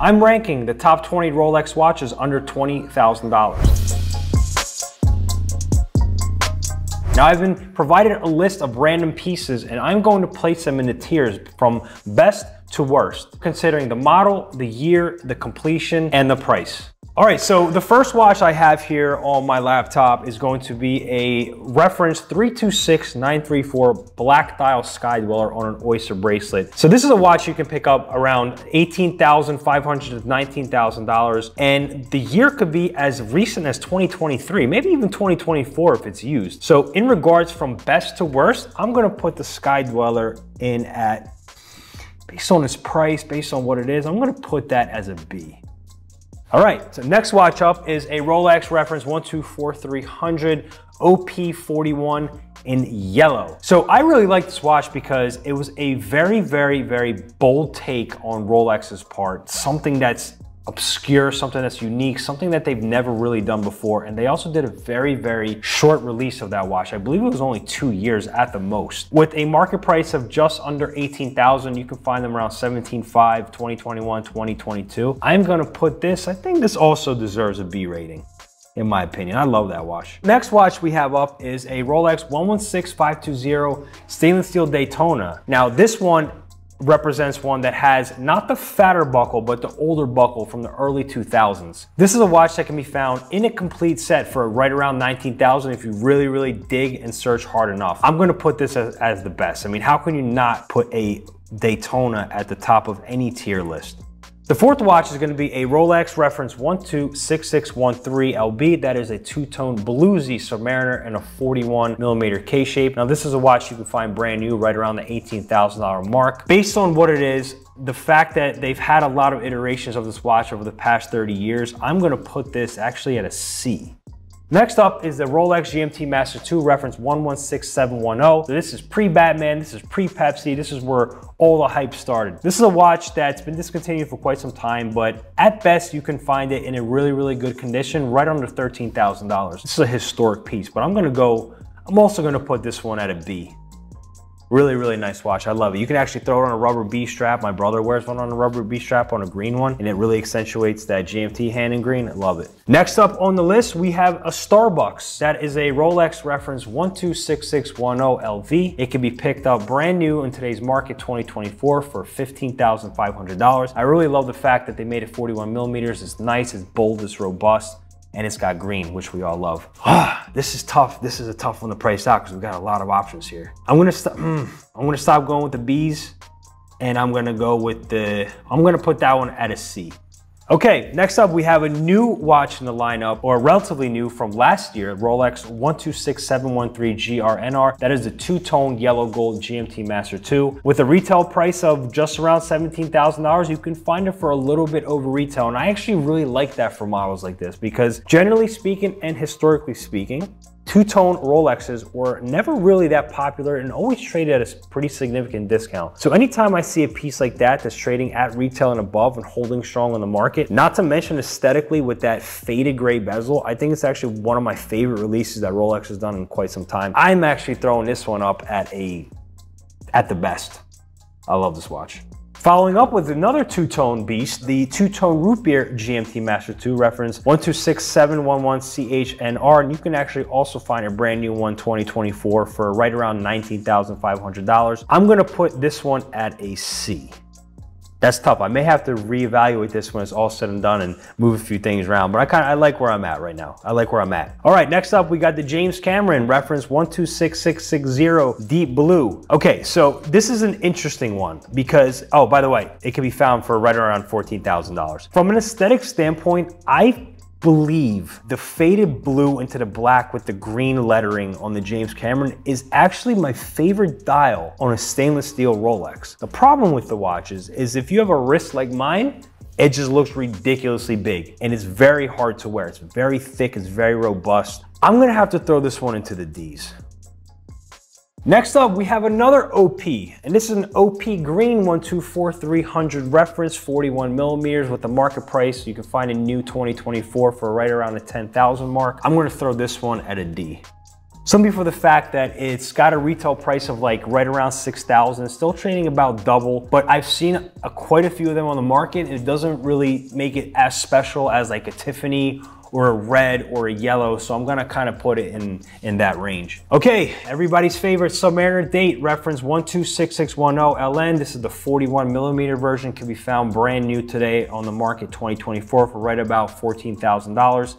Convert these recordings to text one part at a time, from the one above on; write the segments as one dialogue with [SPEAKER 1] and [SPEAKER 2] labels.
[SPEAKER 1] I'm ranking the top 20 Rolex watches under $20,000. Now I've been provided a list of random pieces and I'm going to place them into tiers from best to worst, considering the model, the year, the completion, and the price. All right, so the first watch I have here on my laptop is going to be a reference 326934 black dial Sky-Dweller on an Oyster bracelet. So this is a watch you can pick up around $18,500 to $19,000, and the year could be as recent as 2023, maybe even 2024 if it's used. So in regards from best to worst, I'm gonna put the Sky-Dweller in at, based on its price, based on what it is, I'm gonna put that as a B. All right, so next watch up is a Rolex reference 124-300 OP41 in yellow. So I really like this watch because it was a very, very, very bold take on Rolex's part. Something that's obscure, something that's unique, something that they've never really done before. And they also did a very, very short release of that watch. I believe it was only 2 years at the most. With a market price of just under 18,000, you can find them around 17.5, 2021, 2022. I'm gonna put this, I think this also deserves a B rating, in my opinion. I love that watch. Next watch we have up is a Rolex 116520 stainless steel Daytona. Now this one represents one that has not the fatter buckle, but the older buckle from the early 2000s. This is a watch that can be found in a complete set for right around 19,000 if you really, really dig and search hard enough. I'm gonna put this as the best. I mean, how can you not put a Daytona at the top of any tier list? The fourth watch is going to be a Rolex reference 126613 LB. That is a two-tone Bluesy Submariner and a 41mm K-shape. Now this is a watch you can find brand new right around the $18,000 mark. Based on what it is, the fact that they've had a lot of iterations of this watch over the past 30 years, I'm going to put this actually at a C. Next up is the Rolex GMT Master II reference 116710. So this is pre-Batman, this is pre-Pepsi, this is where all the hype started. This is a watch that's been discontinued for quite some time, but at best you can find it in a really, really good condition, right under $13,000. This is a historic piece, but I'm also gonna put this one at a B. Really, really nice watch. I love it. You can actually throw it on a rubber B strap. My brother wears one on a rubber B strap on a green one, and it really accentuates that GMT hand in green. I love it. Next up on the list, we have a Starbucks. That is a Rolex reference 126610 LV. It can be picked up brand new in today's market, 2024, for $15,500. I really love the fact that they made it 41mm. It's nice, it's bold, it's robust, and it's got green, which we all love. This is tough. This is a tough one to price out because we've got a lot of options here. I'm gonna stop going with the B's, and I'm gonna put that one at a C. Okay, next up we have a new watch in the lineup, or relatively new from last year, Rolex 126713 GRNR. That is the two-tone yellow gold GMT Master II. With a retail price of just around $17,000, you can find it for a little bit over retail. And I actually really like that for models like this because generally speaking and historically speaking, two-tone Rolexes were never really that popular and always traded at a pretty significant discount. So anytime I see a piece like that that's trading at retail and above and holding strong on the market, not to mention aesthetically with that faded gray bezel, I think it's actually one of my favorite releases that Rolex has done in quite some time. I'm actually throwing this one up at the best. I love this watch. Following up with another two-tone beast, the two-tone root beer GMT Master II reference 126711CHNR, and you can actually also find a brand new one 2024 for right around $19,500. I'm gonna put this one at a C. That's tough. I may have to reevaluate this when it's all said and done and move a few things around, but I like where I'm at right now. I like where I'm at. All right, next up, we got the James Cameron reference 126660 Deep Blue. Okay, so this is an interesting one because, oh, by the way, it can be found for right around $14,000. From an aesthetic standpoint, I believe the faded blue into the black with the green lettering on the James Cameron is actually my favorite dial on a stainless steel Rolex. The problem with the watches is if you have a wrist like mine, it just looks ridiculously big and it's very hard to wear. It's very thick, it's very robust. I'm gonna have to throw this one into the D's. Next up, we have another OP, and this is an OP green 124300 reference, 41mm with the market price. You can find a new 2024 for right around the 10,000 mark. I'm gonna throw this one at a D. Simply for the fact that it's got a retail price of like right around 6,000, still trading about double, but I've seen quite a few of them on the market. And it doesn't really make it as special as like a Tiffany or a red or a yellow, so I'm gonna kind of put it in that range. Okay, everybody's favorite Submariner date, reference 126610LN. This is the 41mm version, can be found brand new today on the market 2024 for right about $14,000.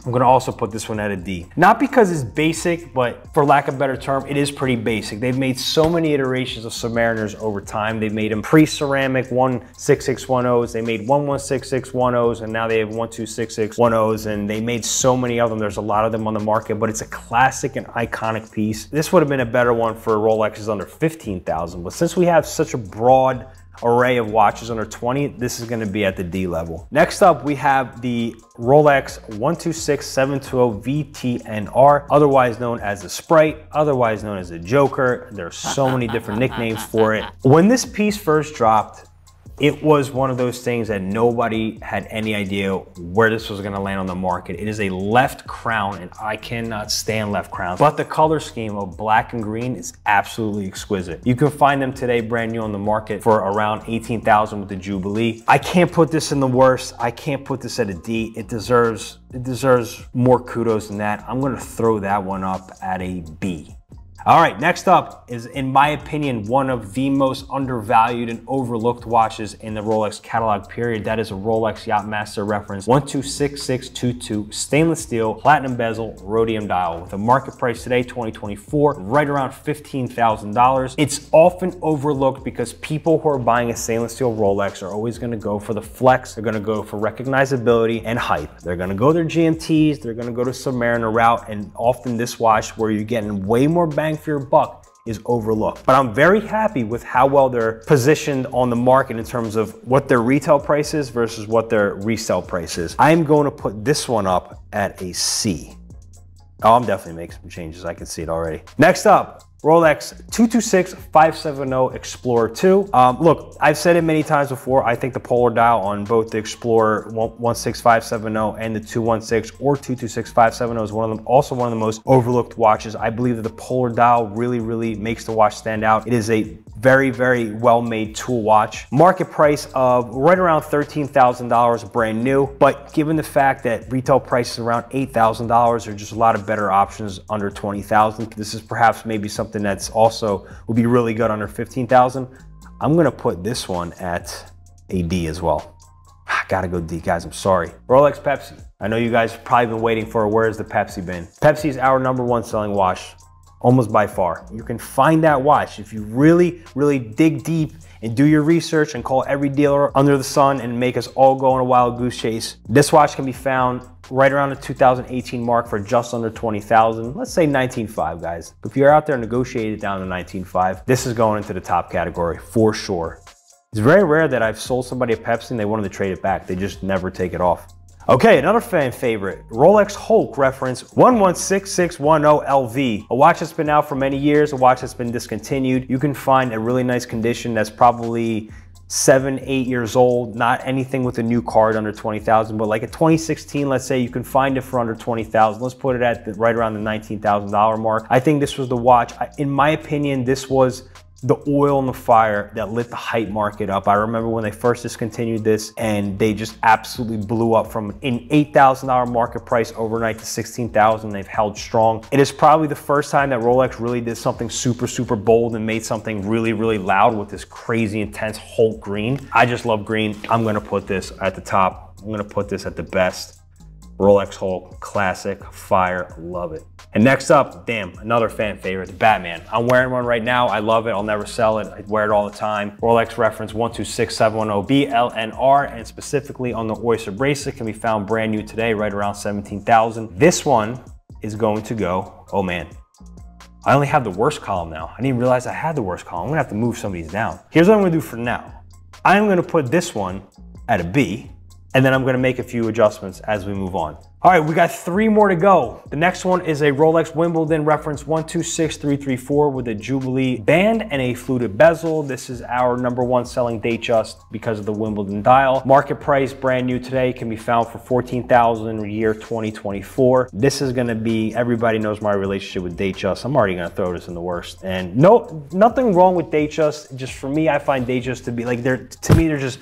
[SPEAKER 1] I'm gonna also put this one at a D. Not because it's basic, but for lack of a better term, it is pretty basic. They've made so many iterations of Submariners over time. They've made them pre-ceramic 16610s, they made 116610s, and now they have 126610s, and they made so many of them. There's a lot of them on the market, but it's a classic and iconic piece. This would have been a better one for Rolexes under 15,000, but since we have such a broad array of watches under 20, this is gonna be at the D level. Next up, we have the Rolex 126720 VTNR, otherwise known as the Sprite, otherwise known as the Joker. There's so many different nicknames for it. When this piece first dropped, it was one of those things that nobody had any idea where this was gonna land on the market. It is a left crown, and I cannot stand left crowns, but the color scheme of black and green is absolutely exquisite. You can find them today brand new on the market for around 18,000 with the Jubilee. I can't put this in the worst. I can't put this at a D. It deserves more kudos than that. I'm gonna throw that one up at a B. All right, next up is, in my opinion, one of the most undervalued and overlooked watches in the Rolex catalog period. That is a Rolex Yacht-Master reference 126622, stainless steel, platinum bezel, rhodium dial, with a market price today, 2024, right around $15,000. It's often overlooked because people who are buying a stainless steel Rolex are always gonna go for the flex. They're gonna go for recognizability and hype. They're gonna go their GMTs, they're gonna go to Submariner route, and often this watch, where you're getting way more bang for your buck, is overlooked. But I'm very happy with how well they're positioned on the market in terms of what their retail price is versus what their resale price is. I'm going to put this one up at a C. Oh, I'm definitely making some changes. I can see it already. Next up, Rolex 226570 Explorer 2. Look, I've said it many times before. I think the polar dial on both the Explorer 16570 and the 216 or 226570 is also one of the most overlooked watches. I believe that the polar dial really makes the watch stand out. It is a very well-made tool watch. Market price of right around $13,000 brand new, but given the fact that retail prices around $8,000, there are just a lot of better options under 20,000. This is perhaps maybe something that's also will be really good under 15,000. I'm gonna put this one at a D as well. I gotta go D, guys, I'm sorry. Rolex Pepsi. I know you guys have probably been waiting for where's the Pepsi been. Pepsi is our #1 selling watch, almost by far. You can find that watch if you really dig deep and do your research and call every dealer under the sun and make us all go on a wild goose chase. This watch can be found right around the 2018 mark for just under 20,000. Let's say 19.5, guys. If you're out there negotiating it down to 19.5, this is going into the top category for sure. It's very rare that I've sold somebody a Pepsi and they wanted to trade it back. They just never take it off. Okay, another fan favorite, Rolex Hulk reference 116610LV. A watch that's been out for many years, a watch that's been discontinued. You can find a really nice condition that's probably 7-8 years old, not anything with a new card under 20,000, but like a 2016, let's say, you can find it for under 20,000. Let's put it at right around the $19,000 mark. I think this was the watch, in my opinion, this was the oil in the fire that lit the hype market up. I remember when they first discontinued this and they just absolutely blew up from an $8,000 market price overnight to 16,000. They've held strong. It is probably the first time that Rolex really did something super bold and made something really loud with this crazy intense Hulk green. I just love green. I'm gonna put this at the top. I'm gonna put this at the best. Rolex Hulk, classic, fire, love it. And next up, damn, another fan favorite, the Batman. I'm wearing one right now, I love it, I'll never sell it, I wear it all the time. Rolex reference 126710BLNR, and specifically on the Oyster bracelet, can be found brand new today, right around 17,000. This one is going to go, oh man, I only have the worst column now. I didn't even realize I had the worst column. I'm gonna have to move some of these down. Here's what I'm gonna do for now. I'm gonna put this one at a B, and then I'm gonna make a few adjustments as we move on. All right, we got 3 more to go. The next one is a Rolex Wimbledon reference 126334 with a Jubilee band and a fluted bezel. This is our #1 selling Datejust because of the Wimbledon dial. Market price, brand new today, can be found for $14,000 year 2024. This is gonna be, everybody knows my relationship with Datejust. I'm already gonna throw this in the worst. And nothing wrong with Datejust. Just for me, I find Datejust to be like, they're just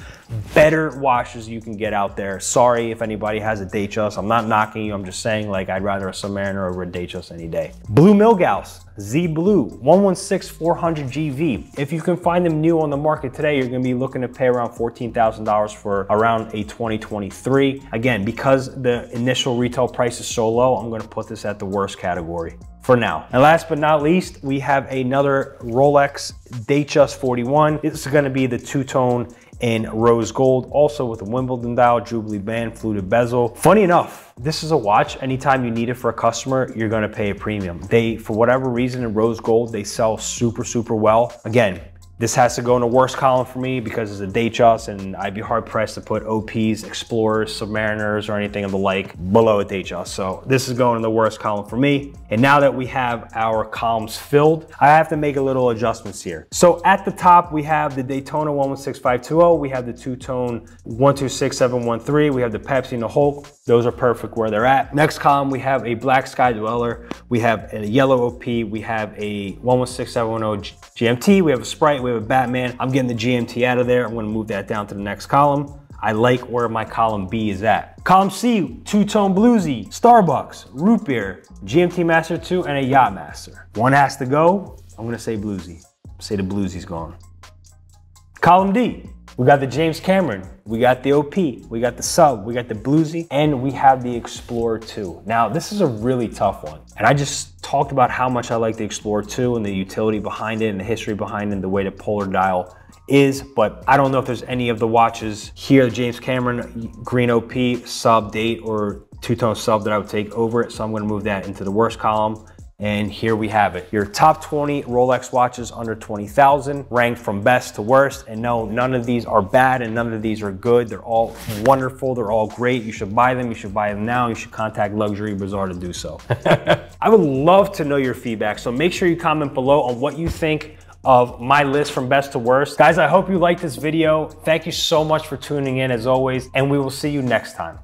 [SPEAKER 1] better watches you can get out there. Sorry if anybody has a Datejust. I'm not knocking you. I'm just saying, like, I'd rather a Submariner over a Datejust any day. Blue Milgauss Z Blue 116400 GV. If you can find them new on the market today, you're gonna be looking to pay around $14,000 for around a 2023. Again, because the initial retail price is so low, I'm gonna put this at the worst category for now. And last but not least, we have another Rolex Datejust 41. This is gonna be the two-tone in rose gold, also with a Wimbledon dial, Jubilee band, fluted bezel. Funny enough, this is a watch, anytime you need it for a customer, you're gonna pay a premium. They, for whatever reason, in rose gold, they sell super, super well. Again, this has to go in the worst column for me because it's a Datejust, and I'd be hard pressed to put OPs, Explorers, Submariners, or anything of the like below a Datejust. So this is going in the worst column for me. And now that we have our columns filled, I have to make a little adjustments here. So at the top, we have the Daytona 116520, we have the two-tone 126713, we have the Pepsi and the Hulk. Those are perfect where they're at. Next column, we have a black Sky-Dweller, we have a yellow OP, we have a 116710 GMT, we have a Sprite, we have a Batman. I'm getting the GMT out of there. I'm gonna move that down to the next column. I like where my column B is at. Column C, two-tone Bluesy, Starbucks, Root Beer, GMT Master II, and a Yacht-Master. One has to go. I'm gonna say Bluesy. Say the Bluesy's gone. Column D, we got the James Cameron, we got the OP, we got the Sub, we got the Bluesy, and we have the Explorer 2. Now, this is a really tough one. And I just talked about how much I like the Explorer 2 and the utility behind it and the history behind it and the way the polar dial is, but I don't know if there's any of the watches here, the James Cameron, green OP, Sub, Date, or two-tone Sub that I would take over it. So I'm gonna move that into the worst column. And here we have it. Your top 20 Rolex watches under 20,000, ranked from best to worst. And no, none of these are bad and none of these are good. They're all wonderful. They're all great. You should buy them. You should buy them now. You should contact Luxury Bazaar to do so. I would love to know your feedback. So make sure you comment below on what you think of my list from best to worst. Guys, I hope you liked this video. Thank you so much for tuning in as always, and we will see you next time.